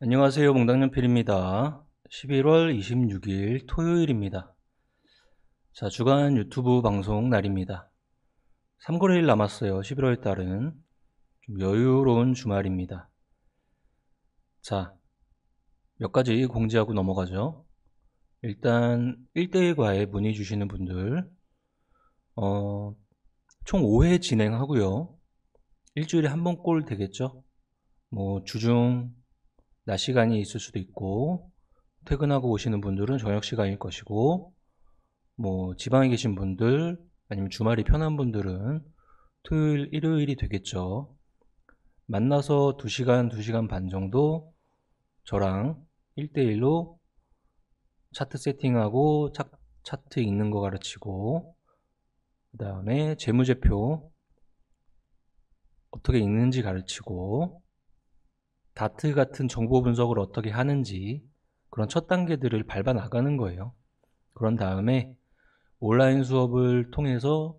안녕하세요. 몽당연필입니다. 11월 26일 토요일입니다. 자, 주간 유튜브 방송 날입니다. 3거래일 남았어요. 11월 달은 좀 여유로운 주말입니다. 자, 몇 가지 공지하고 넘어가죠. 일단 1대1 과외 문의 주시는 분들 총 5회 진행하고요. 일주일에 한 번 꼴 되겠죠. 뭐 주중 낮 시간이 있을 수도 있고 퇴근하고 오시는 분들은 저녁 시간일 것이고, 뭐 지방에 계신 분들 아니면 주말이 편한 분들은 토요일 일요일이 되겠죠. 만나서 2시간 2시간 반 정도 저랑 1대1로 차트 세팅하고 차트 읽는 거 가르치고, 그 다음에 재무제표 어떻게 읽는지 가르치고, 다트 같은 정보 분석을 어떻게 하는지 그런 첫 단계들을 밟아 나가는 거예요. 그런 다음에 온라인 수업을 통해서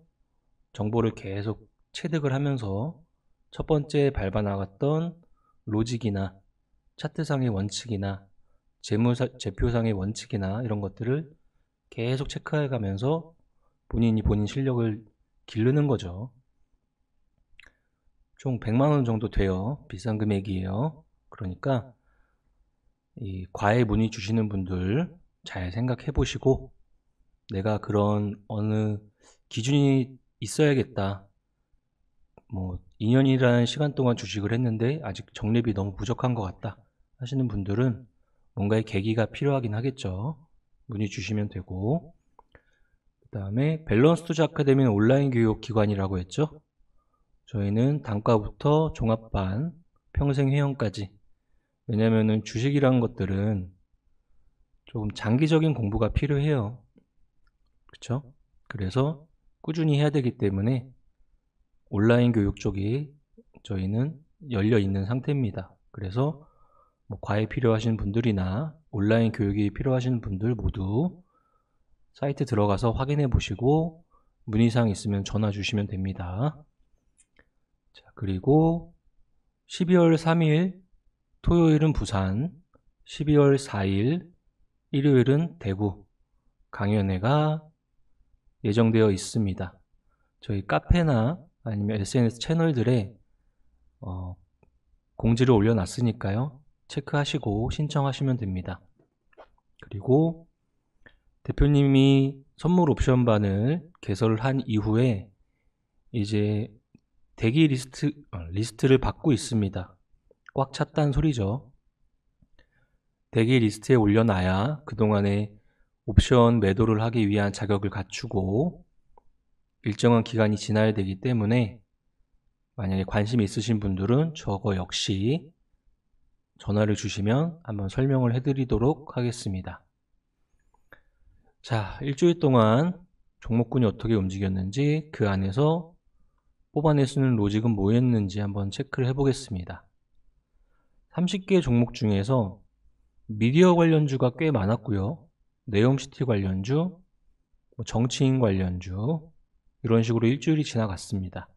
정보를 계속 체득을 하면서 첫 번째 밟아 나갔던 로직이나 차트상의 원칙이나 재표상의 원칙이나 이런 것들을 계속 체크해 가면서 본인이 본인 실력을 기르는 거죠. 총 100만원 정도 돼요. 비싼 금액이에요. 그러니까 이 과외 문의 주시는 분들 잘 생각해 보시고, 내가 그런 어느 기준이 있어야겠다. 뭐 2년이라는 시간 동안 주식을 했는데 아직 적립이 너무 부족한 것 같다 하시는 분들은 뭔가의 계기가 필요하긴 하겠죠. 문의 주시면 되고, 그 다음에 밸런스 투자 아카데미는 온라인 교육 기관이라고 했죠. 저희는 단과부터 종합반, 평생 회원까지. 왜냐면은 주식이라는 것들은 조금 장기적인 공부가 필요해요. 그쵸? 그래서 꾸준히 해야 되기 때문에 온라인 교육 쪽이 저희는 열려 있는 상태입니다. 그래서 뭐 과외 필요하신 분들이나 온라인 교육이 필요하신 분들 모두 사이트 들어가서 확인해 보시고 문의사항 있으면 전화 주시면 됩니다. 자, 그리고 12월 3일 토요일은 부산, 12월 4일 일요일은 대구 강연회가 예정되어 있습니다. 저희 카페나 아니면 SNS 채널들에 공지를 올려놨으니까요. 체크하시고 신청하시면 됩니다. 그리고 대표님이 선물 옵션반을 개설을 한 이후에 이제 대기 리스트를 받고 있습니다. 꽉 찼다는 소리죠. 대기 리스트에 올려놔야 그동안에 옵션 매도를 하기 위한 자격을 갖추고 일정한 기간이 지나야 되기 때문에, 만약에 관심이 있으신 분들은 저거 역시 전화를 주시면 한번 설명을 해드리도록 하겠습니다. 자, 일주일 동안 종목군이 어떻게 움직였는지, 그 안에서 뽑아낼 수 있는 로직은 뭐였는지 한번 체크를 해보겠습니다. 30개 종목 중에서 미디어 관련주가 꽤 많았고요. 네옴시티 관련주, 정치인 관련주, 이런 식으로 일주일이 지나갔습니다.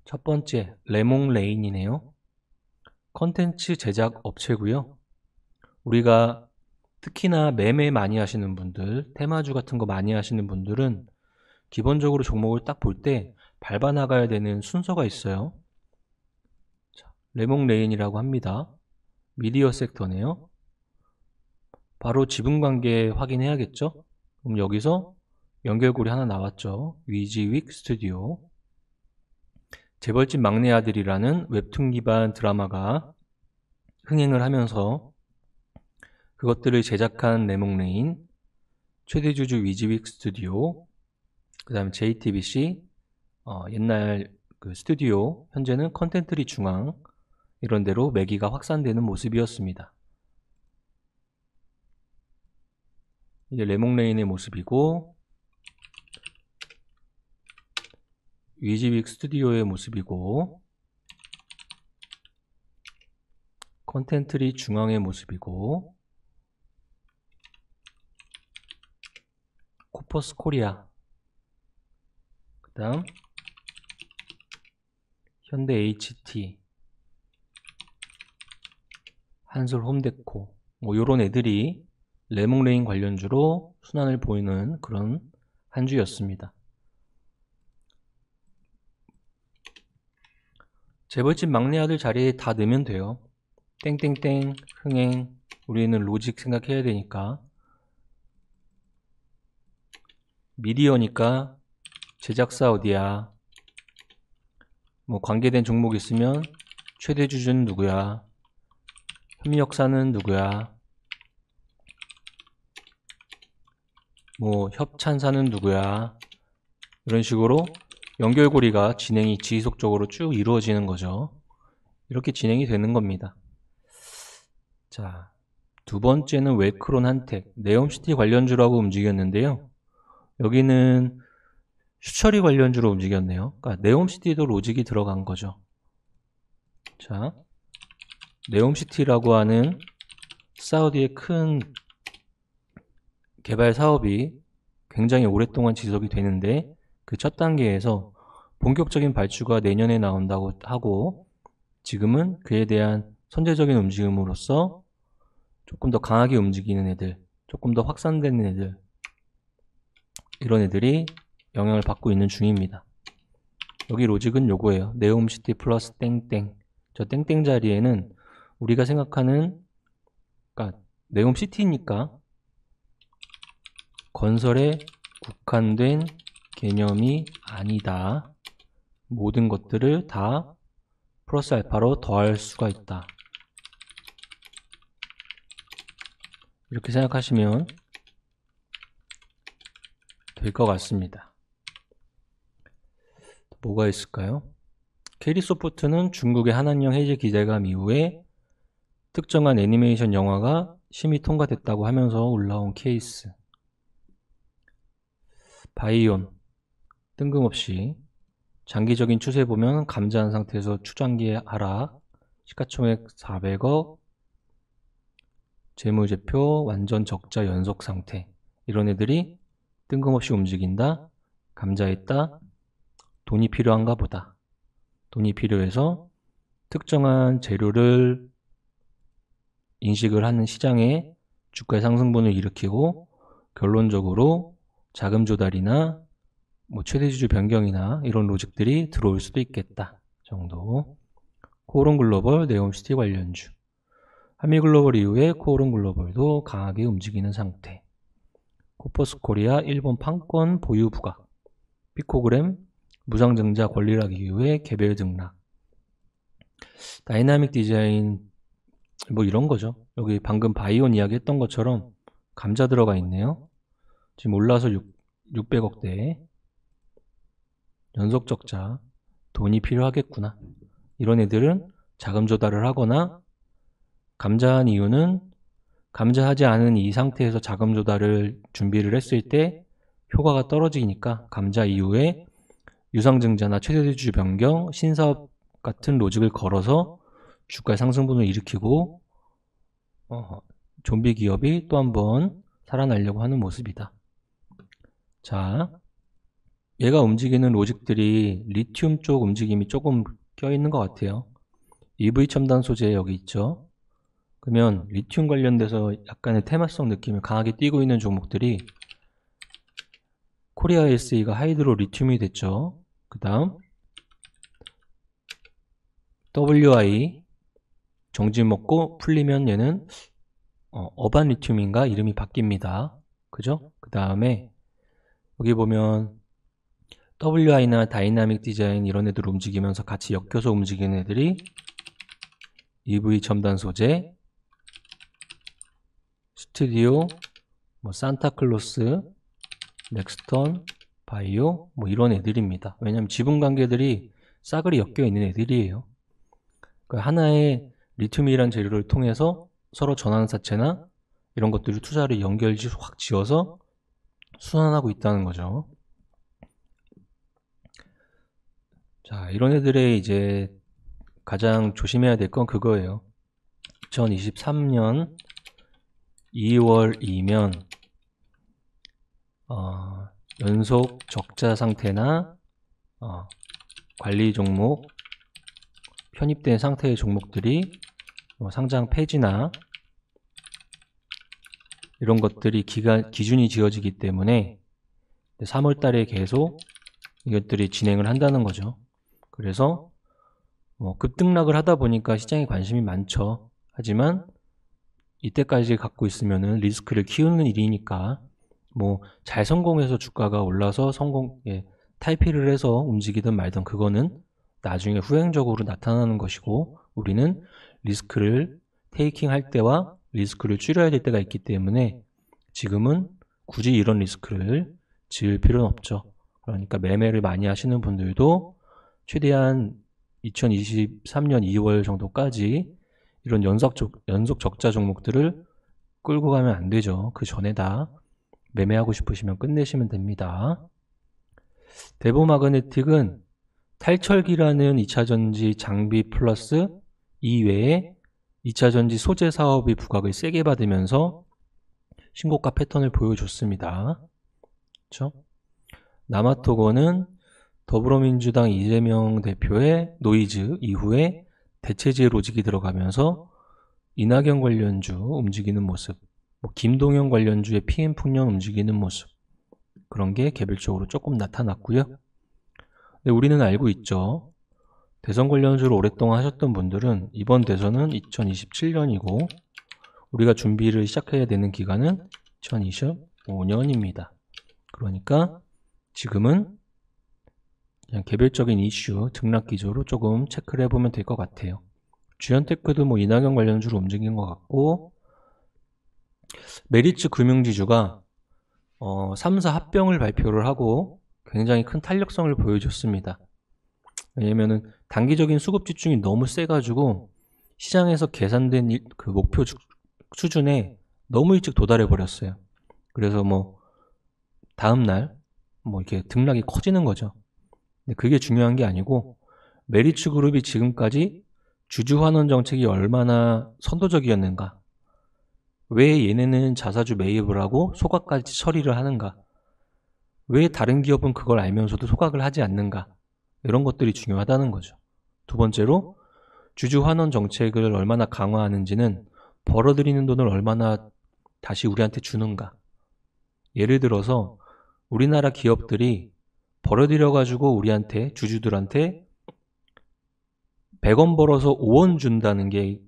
첫 번째, 레몽레인이네요. 컨텐츠 제작 업체고요. 우리가 특히나 매매 많이 하시는 분들, 테마주 같은 거 많이 하시는 분들은 기본적으로 종목을 딱 볼 때 밟아 나가야 되는 순서가 있어요. 레몽레인이라고 합니다. 미디어 섹터네요. 바로 지분관계 확인해야겠죠? 그럼 여기서 연결고리 하나 나왔죠. 위지윅 스튜디오. 재벌집 막내 아들이라는 웹툰 기반 드라마가 흥행을 하면서 그것들을 제작한 레몽레인, 최대주주 위지윅 스튜디오, 그 다음에 JTBC, 옛날 그 스튜디오, 현재는 컨텐트리 중앙, 이런 데로 매기가 확산되는 모습이었습니다. 이게 레몽레인의 모습이고, 위지윅 스튜디오의 모습이고, 컨텐트리 중앙의 모습이고, 코퍼스 코리아, 그 다음 현대 HT, 한솔 홈데코 뭐 요런 애들이 레몽레인 관련주로 순환을 보이는 그런 한 주였습니다. 재벌집 막내 아들 자리에 다 넣으면 돼요. 땡땡땡, 흥행, 우리는 로직 생각해야 되니까. 미디어니까 제작사 어디야? 뭐 관계된 종목 있으면 최대 주주는 누구야? 협력사는 누구야? 뭐 협찬사는 누구야? 이런 식으로 연결고리가 진행이 지속적으로 쭉 이루어지는 거죠. 이렇게 진행이 되는 겁니다. 자, 두 번째는 웰크론 한택, 네옴시티 관련주라고 움직였는데요. 여기는 슈처리 관련주로 움직였네요. 그러니까 네옴시티도 로직이 들어간 거죠. 자, 네옴시티라고 하는 사우디의 큰 개발 사업이 굉장히 오랫동안 지속이 되는데 그 첫 단계에서 본격적인 발주가 내년에 나온다고 하고 지금은 그에 대한 선제적인 움직임으로써 조금 더 강하게 움직이는 애들, 조금 더 확산되는 애들, 이런 애들이 영향을 받고 있는 중입니다. 여기 로직은 요거예요. 네옴시티 플러스 땡땡. 저 땡땡 자리에는 우리가 생각하는, 그러니까 네옴시티니까 건설에 국한된 개념이 아니다. 모든 것들을 다 플러스 알파로 더할 수가 있다. 이렇게 생각하시면 될 것 같습니다. 뭐가 있을까요? KD소프트는 중국의 한한령 해제 기대감 이후에 특정한 애니메이션 영화가 심의 통과됐다고 하면서 올라온 케이스. 바이온 뜬금없이 장기적인 추세 보면 감자한 상태에서 추장기 하락, 시가총액 400억, 재무제표 완전 적자 연속 상태, 이런 애들이 뜬금없이 움직인다. 감자했다. 돈이 필요한가 보다. 돈이 필요해서 특정한 재료를 인식을 하는 시장에 주가의 상승분을 일으키고 결론적으로 자금 조달이나 뭐 최대주주 변경이나 이런 로직들이 들어올 수도 있겠다 정도. 코오롱 글로벌, 네옴시티 관련주. 한미글로벌 이후에 코오롱 글로벌도 강하게 움직이는 상태. 코퍼스 코리아 일본 판권 보유 부각. 피코그램 무상증자 권리락 이후에 개별 등락. 다이나믹 디자인 뭐 이런 거죠. 여기 방금 바이온 이야기 했던 것처럼 감자 들어가 있네요. 지금 올라서 600억대. 연속 적자. 돈이 필요하겠구나. 이런 애들은 자금 조달을 하거나 감자한 이유는 감자하지 않은 이 상태에서 자금 조달을 준비를 했을 때 효과가 떨어지니까 감자 이후에 유상증자나 최대주주 변경, 신사업 같은 로직을 걸어서 주가의 상승분을 일으키고 좀비 기업이 또 한번 살아나려고 하는 모습이다. 자, 얘가 움직이는 로직들이 리튬 쪽 움직임이 조금 껴있는 것 같아요. EV 첨단 소재 여기 있죠. 그러면 리튬 관련돼서 약간의 테마성 느낌을 강하게 띄고 있는 종목들이 코리아 SE가 하이드로 리튬이 됐죠. 그 다음 WI 정지 먹고 풀리면 얘는 어반 리튬인가 이름이 바뀝니다. 그죠? 그 다음에 여기 보면 WI나 다이나믹 디자인 이런 애들 움직이면서 같이 엮여서 움직이는 애들이 EV 첨단 소재, 스튜디오, 뭐 산타클로스, 넥스턴, 바이오 뭐 이런 애들입니다. 왜냐면 지분 관계들이 싸그리 엮여 있는 애들이에요. 그러니까 하나의 리튬이란 재료를 통해서 서로 전환사채나 이런 것들을 투자를 연결지 확 지어서 순환하고 있다는 거죠. 자, 이런 애들의 이제 가장 조심해야 될 건 그거예요. 2023년 2월이면 연속 적자 상태나 관리 종목, 편입된 상태의 종목들이 상장 폐지나 이런 것들이 기준이 지어지기 때문에 3월 달에 계속 이것들이 진행을 한다는 거죠. 그래서 급등락을 하다 보니까 시장에 관심이 많죠. 하지만 이때까지 갖고 있으면은 리스크를 키우는 일이니까 잘 성공해서 주가가 올라서 탈피를 해서 움직이든 말든 그거는 나중에 후행적으로 나타나는 것이고, 우리는 리스크를 테이킹 할 때와 리스크를 줄여야 될 때가 있기 때문에 지금은 굳이 이런 리스크를 지을 필요는 없죠. 그러니까 매매를 많이 하시는 분들도 최대한 2023년 2월 정도까지 이런 연속 적자 종목들을 끌고 가면 안 되죠. 그 전에 다 매매하고 싶으시면 끝내시면 됩니다. 대보마그네틱은 탈철기라는 2차전지 장비 플러스 이외에 2차전지 소재 사업이 부각을 세게 받으면서 신고가 패턴을 보여줬습니다. 그렇죠? 남아토건은 더불어민주당 이재명 대표의 노이즈 이후에 대체제 로직이 들어가면서 이낙연 관련주 움직이는 모습, 김동연 관련주의 PM풍년 움직이는 모습, 그런 게 개별적으로 조금 나타났고요. 근데 우리는 알고 있죠. 대선 관련주를 오랫동안 하셨던 분들은 이번 대선은 2027년이고 우리가 준비를 시작해야 되는 기간은 2025년입니다. 그러니까 지금은 그냥 개별적인 이슈, 등락 기조로 조금 체크를 해보면 될 것 같아요. 주연테크도 이낙연 관련주로 움직인 것 같고, 메리츠 금융지주가 3사 합병을 발표를 하고 굉장히 큰 탄력성을 보여줬습니다. 왜냐면은 단기적인 수급 집중이 너무 세가지고 시장에서 계산된 그 목표 수준에 너무 일찍 도달해 버렸어요. 그래서 다음날 이렇게 등락이 커지는 거죠. 근데 그게 중요한 게 아니고, 메리츠 그룹이 지금까지 주주 환원 정책이 얼마나 선도적이었는가, 왜 얘네는 자사주 매입을 하고 소각까지 처리를 하는가, 왜 다른 기업은 그걸 알면서도 소각을 하지 않는가, 이런 것들이 중요하다는 거죠. 두 번째로, 주주 환원 정책을 얼마나 강화하는지는 벌어들이는 돈을 얼마나 다시 우리한테 주는가. 예를 들어서 우리나라 기업들이 벌어들여가지고 우리한테, 주주들한테 100원 벌어서 5원 준다는 게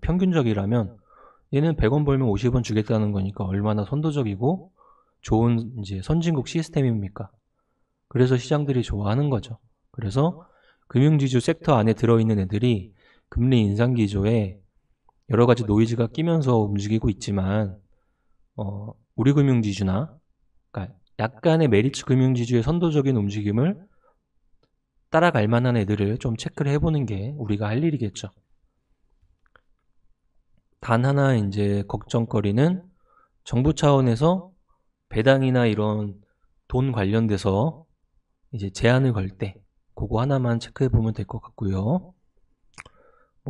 평균적이라면 얘는 100원 벌면 50원 주겠다는 거니까 얼마나 선도적이고 좋은 선진국 시스템입니까? 그래서 시장들이 좋아하는 거죠. 그래서 금융지주 섹터 안에 들어있는 애들이 금리 인상 기조에 여러 가지 노이즈가 끼면서 움직이고 있지만, 우리 금융지주나, 그러니까 약간의 메리츠 금융지주의 선도적인 움직임을 따라갈 만한 애들을 좀 체크를 해보는 게 우리가 할 일이겠죠. 단 하나 걱정거리는 정부 차원에서 배당이나 이런 돈 관련돼서 제한을 걸 때 그거 하나만 체크해보면 될 것 같고요.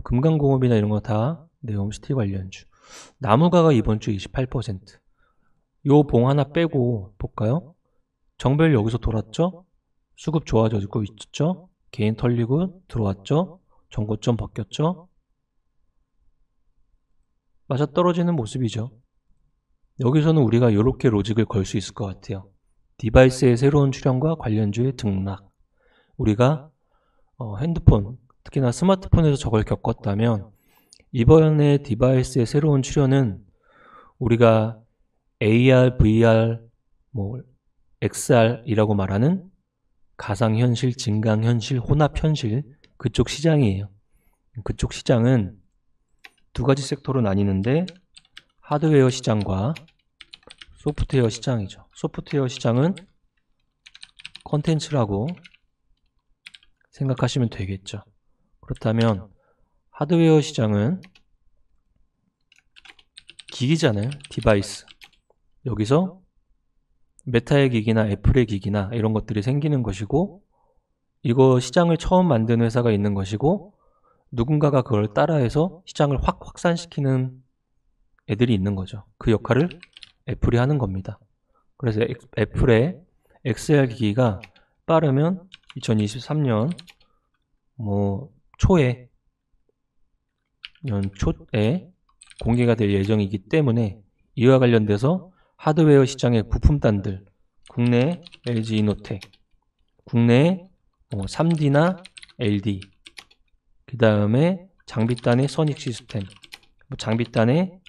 금강공업이나 이런 거 다 네옴시티 관련주. 나무가가 이번 주 28%. 요 봉 하나 빼고 볼까요? 정별 여기서 돌았죠? 수급 좋아지고 있죠? 개인 털리고 들어왔죠? 정고점 바뀌었죠? 맞아떨어지는 모습이죠. 여기서는 우리가 이렇게 로직을 걸 수 있을 것 같아요. 디바이스의 새로운 출현과 관련주의 등락. 우리가 핸드폰, 특히나 스마트폰에서 저걸 겪었다면 이번에 디바이스의 새로운 출현은 우리가 AR, VR, XR이라고 말하는 가상현실, 증강현실, 혼합현실, 그쪽 시장이에요. 그쪽 시장은 두 가지 섹터로 나뉘는데 하드웨어 시장과 소프트웨어 시장이죠. 소프트웨어 시장은 컨텐츠라고 생각하시면 되겠죠. 그렇다면 하드웨어 시장은 기기잖아요. 디바이스. 여기서 메타의 기기나 애플의 기기나 이런 것들이 생기는 것이고, 이거 시장을 처음 만든 회사가 있는 것이고, 누군가가 그걸 따라해서 시장을 확 확산시키는 애들이 있는 거죠. 그 역할을 애플이 하는 겁니다. 그래서 애플의 XR 기기가 빠르면 2023년 초에 초에 공개가 될 예정이기 때문에 이와 관련돼서 하드웨어 시장의 부품단들, 국내 LG이노텍, 국내 3D나 LD, 그 다음에 장비단의 선익시스템, 장비단의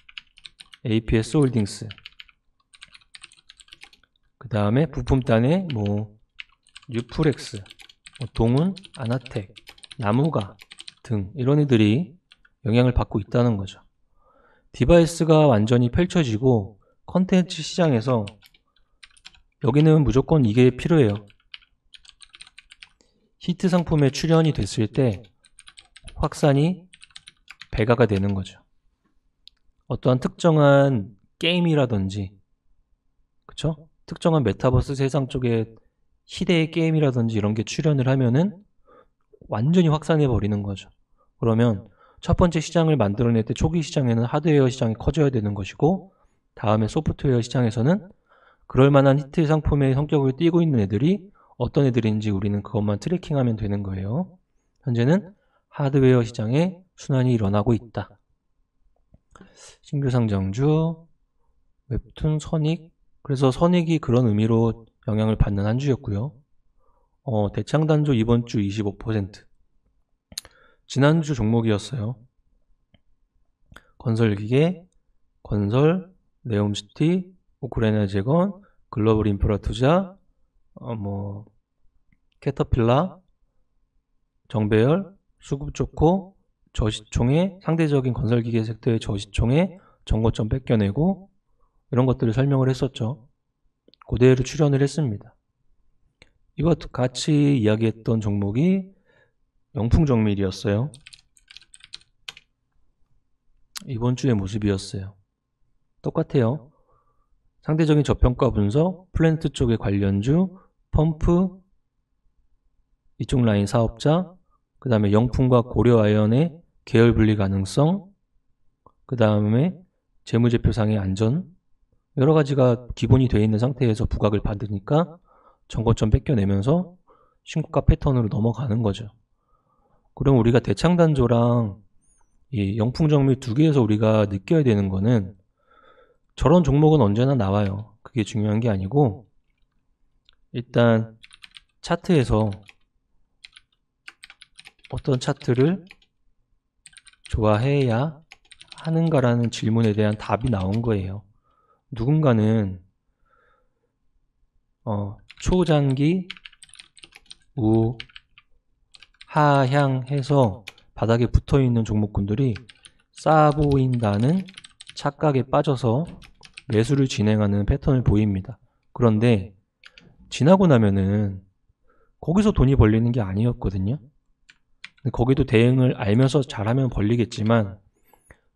APS 홀딩스, 그 다음에 부품단의 뉴프렉스, 동훈, 아나텍, 나무가 등 이런 애들이 영향을 받고 있다는 거죠. 디바이스가 완전히 펼쳐지고 컨텐츠 시장에서 여기는 무조건 이게 필요해요. 히트 상품에 출연이 됐을 때 확산이 배가가 되는 거죠. 어떠한 특정한 게임이라든지, 그쵸? 특정한 메타버스 세상 쪽에 희대의 게임이라든지 이런 게 출연을 하면은 완전히 확산해 버리는 거죠. 그러면 첫 번째 시장을 만들어낼 때 초기 시장에는 하드웨어 시장이 커져야 되는 것이고, 다음에 소프트웨어 시장에서는 그럴 만한 히트 상품의 성격을 띠고 있는 애들이 어떤 애들인지 우리는 그것만 트래킹하면 되는 거예요. 현재는 하드웨어 시장에 순환이 일어나고 있다. 신규 상장주, 웹툰, 선익. 그래서 선익이 그런 의미로 영향을 받는 한 주였고요. 대창단조 이번 주 25%. 지난주 종목이었어요. 건설기계, 건설, 네옴시티, 오크레나제건, 글로벌 인프라 투자, 캐터필라, 정배열, 수급좋고, 저시총에 상대적인 건설기계 섹터의 저시총에 정고점 뺏겨내고 이런 것들을 설명을 했었죠. 그대로 출연을 했습니다. 이와 같이 이야기했던 종목이 영풍정밀이었어요. 이번 주의 모습이었어요. 똑같아요. 상대적인 저평가 분석, 플랜트 쪽의 관련주, 펌프, 이쪽 라인 사업자, 그 다음에 영풍과 고려아연의 계열 분리 가능성, 그 다음에 재무제표상의 안전, 여러 가지가 기본이 되어 있는 상태에서 부각을 받으니까 정고점 뺏겨내면서 신고가 패턴으로 넘어가는 거죠. 그럼 우리가 대창단조랑 이 영풍정밀 두 개에서 우리가 느껴야 되는 거는 저런 종목은 언제나 나와요. 그게 중요한 게 아니고 일단 차트에서 어떤 차트를 좋아해야 하는가라는 질문에 대한 답이 나온 거예요. 누군가는 초장기 우하향해서 바닥에 붙어있는 종목군들이 싸 보인다는 착각에 빠져서 매수를 진행하는 패턴을 보입니다. 그런데 지나고 나면은 거기서 돈이 벌리는 게 아니었거든요. 거기도 대응을 알면서 잘하면 벌리겠지만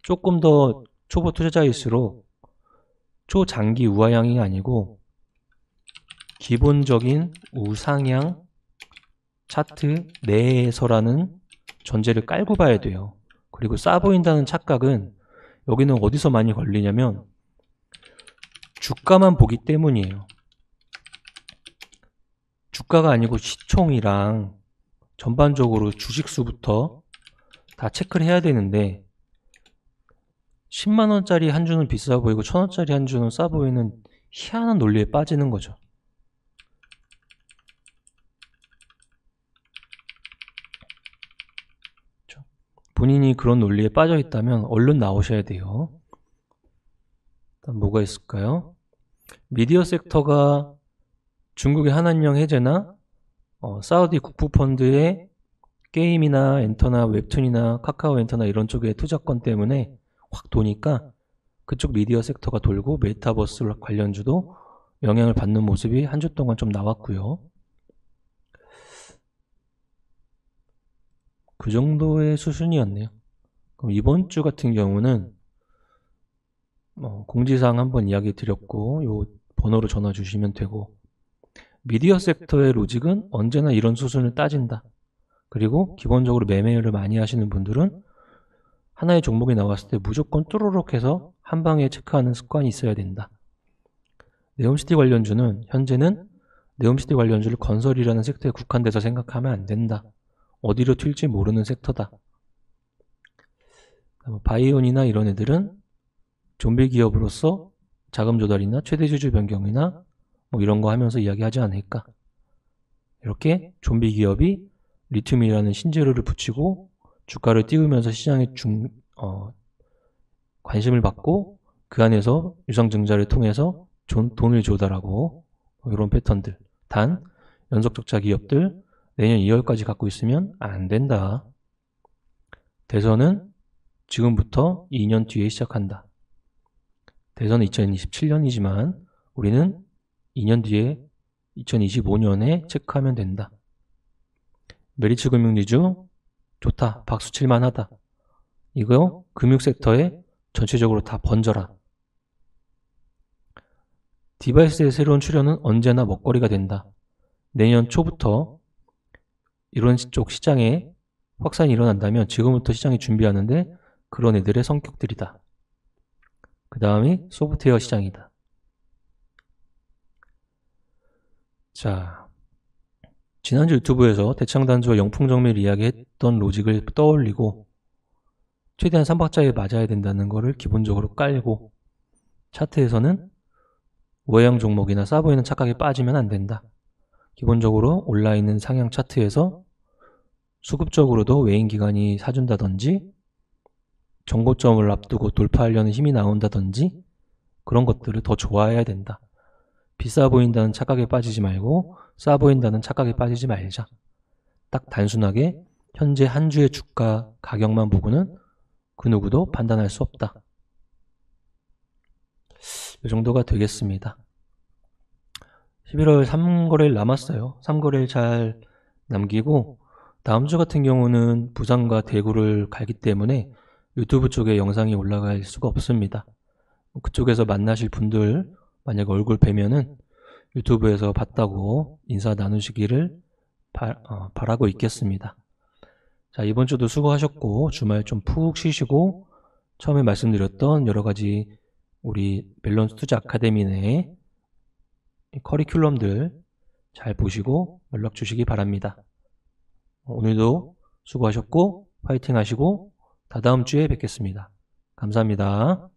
조금 더 초보 투자자일수록 초장기 우하향이 아니고 기본적인 우상향 차트 내에서라는 전제를 깔고 봐야 돼요. 그리고 싸 보인다는 착각은 여기는 어디서 많이 걸리냐면 주가만 보기 때문이에요. 주가가 아니고 시총이랑 전반적으로 주식수부터 다 체크를 해야 되는데 10만원짜리 한 주는 비싸 보이고 1000원짜리 한 주는 싸 보이는 희한한 논리에 빠지는 거죠. 본인이 그런 논리에 빠져 있다면 얼른 나오셔야 돼요. 일단 뭐가 있을까요? 미디어 섹터가 중국의 한한령 해제나 사우디 국부펀드의 게임이나 엔터나 웹툰이나 카카오 엔터나 이런 쪽의 투자권 때문에 확 도니까 그쪽 미디어 섹터가 돌고 메타버스 관련주도 영향을 받는 모습이 한 주 동안 좀 나왔고요. 그 정도의 수준이었네요. 그럼 이번 주 같은 경우는 공지사항 한번 이야기 드렸고 요 번호로 전화 주시면 되고, 미디어 섹터의 로직은 언제나 이런 수순을 따진다. 그리고 기본적으로 매매를 많이 하시는 분들은 하나의 종목이 나왔을 때 무조건 뚜루룩 해서 한 방에 체크하는 습관이 있어야 된다. 네옴시티 관련주는 현재는 네옴시티 관련주를 건설이라는 섹터에 국한돼서 생각하면 안 된다. 어디로 튈지 모르는 섹터다. 바이온이나 이런 애들은 좀비 기업으로서 자금 조달이나 최대 주주 변경이나 뭐 이런 거 하면서 이야기하지 않을까. 이렇게 좀비 기업이 리튬이라는 신재료를 붙이고 주가를 띄우면서 시장에 관심을 받고 그 안에서 유상증자를 통해서 돈을 조달하고 이런 패턴들. 단 연속적자 기업들 내년 2월까지 갖고 있으면 안 된다. 대선은 지금부터 2년 뒤에 시작한다. 대선은 2027년이지만 우리는 2년 뒤에 2025년에 체크하면 된다. 메리츠 금융지주 좋다. 박수 칠만하다. 이거 금융섹터에 전체적으로 다 번져라. 디바이스의 새로운 출현은 언제나 먹거리가 된다. 내년 초부터 이런 쪽 시장에 확산이 일어난다면 지금부터 시장이 준비하는데 그런 애들의 성격들이다. 그 다음이 소프트웨어 시장이다. 자, 지난주 유튜브에서 대창단주와 영풍정밀 이야기했던 로직을 떠올리고 최대한 3박자에 맞아야 된다는 거를 기본적으로 깔고 차트에서는 우회형 종목이나 싸보이는 착각에 빠지면 안 된다. 기본적으로 올라있는 상향 차트에서 수급적으로도 외인 기관이 사준다든지 정고점을 앞두고 돌파하려는 힘이 나온다든지 그런 것들을 더 좋아해야 된다. 비싸 보인다는 착각에 빠지지 말고 싸 보인다는 착각에 빠지지 말자. 딱 단순하게 현재 한 주의 주가 가격만 보고는 그 누구도 판단할 수 없다. 이 정도가 되겠습니다. 11월 3거래일 남았어요. 3거래일 잘 남기고 다음 주 같은 경우는 부산과 대구를 가기 때문에 유튜브 쪽에 영상이 올라갈 수가 없습니다. 그쪽에서 만나실 분들 만약 얼굴 뵈면은 유튜브에서 봤다고 인사 나누시기를 바라고 있겠습니다. 자, 이번 주도 수고하셨고 주말 좀 푹 쉬시고 처음에 말씀드렸던 여러가지 우리 밸런스 투자 아카데미 내 커리큘럼들 잘 보시고 연락 주시기 바랍니다. 오늘도 수고하셨고 화이팅 하시고 다다음 주에 뵙겠습니다. 감사합니다.